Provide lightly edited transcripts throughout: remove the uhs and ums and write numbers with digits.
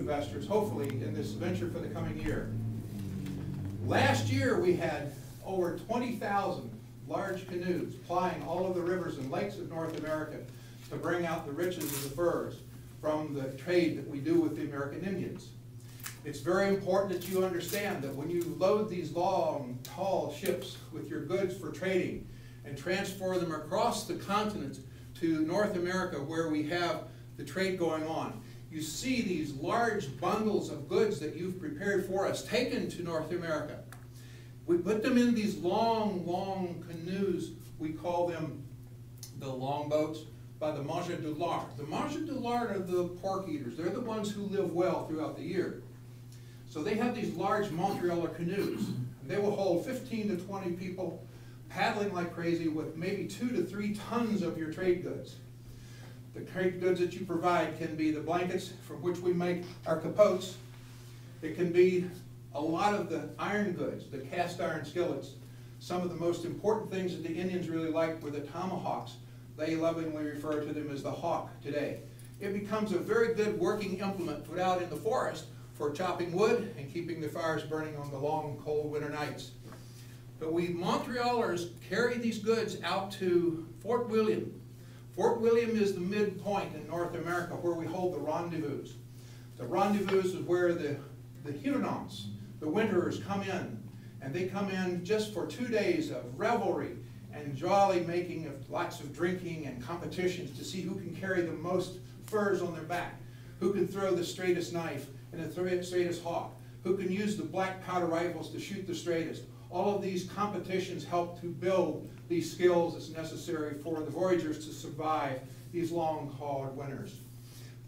investors, hopefully, in this venture for the coming year. Last year, we had over 20,000 large canoes plying all of the rivers and lakes of North America to bring out the riches of the furs from the trade that we do with the American Indians. It's very important that you understand that when you load these long, tall ships with your goods for trading and transfer them across the continent to North America where we have the trade going on, you see these large bundles of goods that you've prepared for us taken to North America. We put them in these long, long canoes. We call them the longboats by the Mangeurs du Lard. The Mangeurs du Lard are the pork eaters. They're the ones who live well throughout the year. So they have these large Montrealer canoes. They will hold 15 to 20 people paddling like crazy with maybe 2 to 3 tons of your trade goods. The trade goods that you provide can be the blankets from which we make our capotes. It can be a lot of the iron goods, the cast iron skillets. Some of the most important things that the Indians really liked were the tomahawks. They lovingly refer to them as the hawk today. It becomes a very good working implement put out in the forest for chopping wood and keeping the fires burning on the long, cold winter nights. But we Montrealers carry these goods out to Fort William. Fort William is the midpoint in North America where we hold the rendezvous. The rendezvous is where the Hurons, the winterers, come in. And they come in just for 2 days of revelry and jolly making of lots of drinking and competitions to see who can carry the most furs on their back, who can throw the straightest knife and the straightest hawk, who can use the black powder rifles to shoot the straightest. All of these competitions help to build these skills that's necessary for the voyagers to survive these long, hard winters.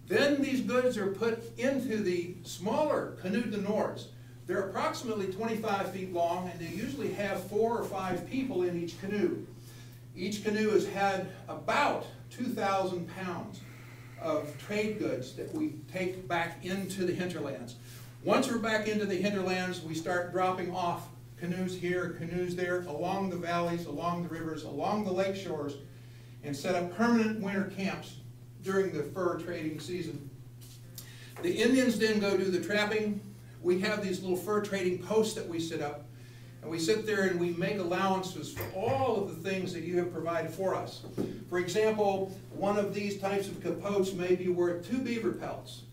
Then these goods are put into the smaller canoe de Nords. They're approximately 25 feet long, and they usually have 4 or 5 people in each canoe. Each canoe has had about 2,000 pounds of trade goods that we take back into the hinterlands. Once we're back into the hinterlands, we start dropping off canoes here, canoes there, along the valleys, along the rivers, along the lake shores, and set up permanent winter camps during the fur trading season. The Indians then go do the trapping. We have these little fur trading posts that we set up, and we sit there and we make allowances for all of the things that you have provided for us. For example, one of these types of capotes may be worth 2 beaver pelts,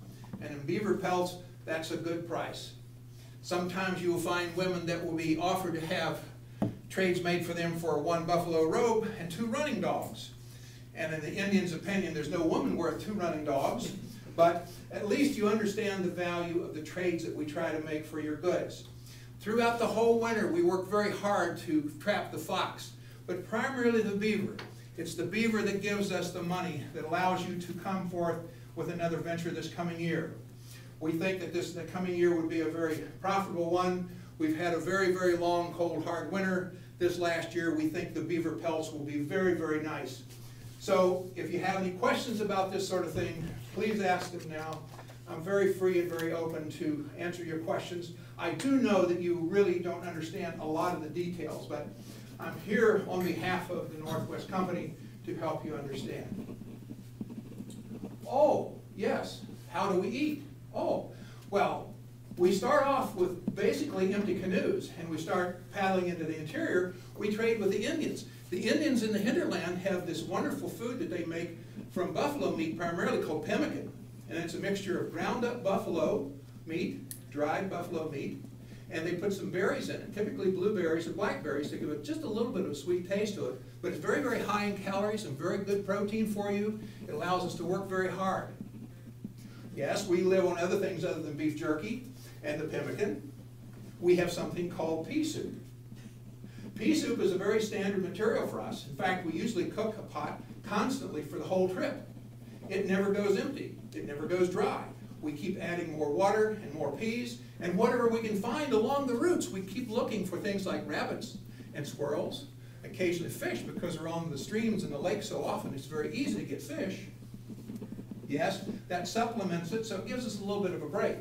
and in beaver pelts, that's a good price. Sometimes you will find women that will be offered to have trades made for them for 1 buffalo robe and 2 running dogs. And in the Indians' opinion, there's no woman worth 2 running dogs, but at least you understand the value of the trades that we try to make for your goods. Throughout the whole winter, we work very hard to trap the fox, but primarily the beaver. It's the beaver that gives us the money that allows you to come forth with another venture this coming year. We think that the coming year would be a very profitable one. We've had a very, very long, cold, hard winter. This last year, we think the beaver pelts will be very, very nice. So if you have any questions about this sort of thing, please ask them now. I'm very free and very open to answer your questions. I do know that you really don't understand a lot of the details, but I'm here on behalf of the Northwest Company to help you understand. Oh, yes, how do we eat? Oh, well, we start off with basically empty canoes, and we start paddling into the interior. We trade with the Indians. The Indians in the hinterland have this wonderful food that they make from buffalo meat, primarily called pemmican. And it's a mixture of ground up buffalo meat, dried buffalo meat, and they put some berries in it, typically blueberries or blackberries, to give it just a little bit of a sweet taste to it. But it's very, very high in calories and very good protein for you. It allows us to work very hard. Yes, we live on other things other than beef jerky and the pemmican. We have something called pea soup. Pea soup is a very standard material for us. In fact, we usually cook a pot constantly for the whole trip. It never goes empty. It never goes dry. We keep adding more water and more peas, and whatever we can find along the routes, we keep looking for things like rabbits and squirrels, occasionally fish, because we're on the streams and the lakes so often, it's very easy to get fish. Yes, that supplements it, so it gives us a little bit of a break.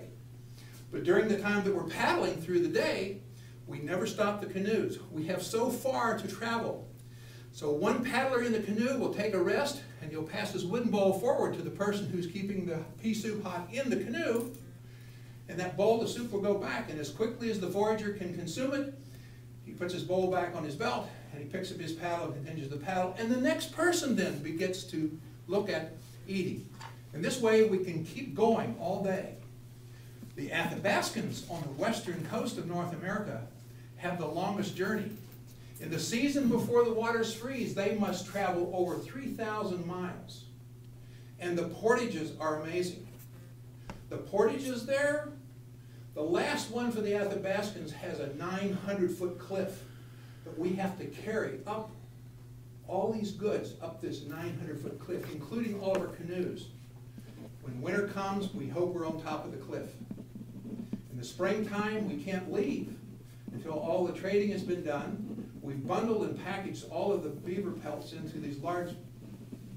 But during the time that we're paddling through the day, we never stop the canoes. We have so far to travel. So one paddler in the canoe will take a rest, and he'll pass his wooden bowl forward to the person who's keeping the pea soup hot in the canoe, And that bowl of soup will go back, and as quickly as the forager can consume it, he puts his bowl back on his belt, and he picks up his paddle and continues the paddle, and the next person then gets to look at eating. And this way we can keep going all day. The Athabascans on the western coast of North America have the longest journey. In the season before the waters freeze, they must travel over 3,000 miles. And the portages are amazing. The portages there, the last one for the Athabascans has a 900-foot cliff that we have to carry up all these goods up this 900-foot cliff, including all of our canoes. When winter comes, we hope we're on top of the cliff. In the springtime, we can't leave until all the trading has been done. We've bundled and packaged all of the beaver pelts into these large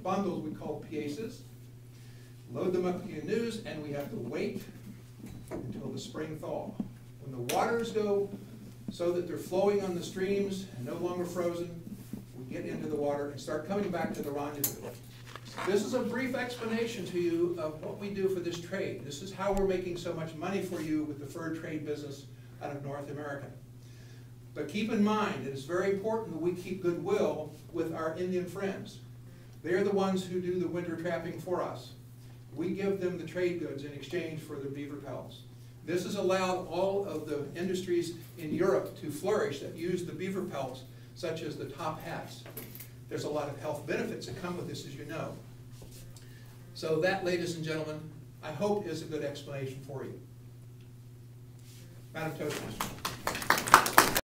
bundles we call piezas, load them up in canoes, and we have to wait until the spring thaw. When the waters go so that they're flowing on the streams and no longer frozen, we get into the water and start coming back to the rendezvous. This is a brief explanation to you of what we do for this trade. This is how we're making so much money for you with the fur trade business out of North America. But keep in mind, it is very important that we keep goodwill with our Indian friends. They're the ones who do the winter trapping for us. We give them the trade goods in exchange for their beaver pelts. This has allowed all of the industries in Europe to flourish that use the beaver pelts, such as the top hats. There's a lot of health benefits that come with this, as you know. So that, ladies and gentlemen, I hope is a good explanation for you. Madam Toastmaster.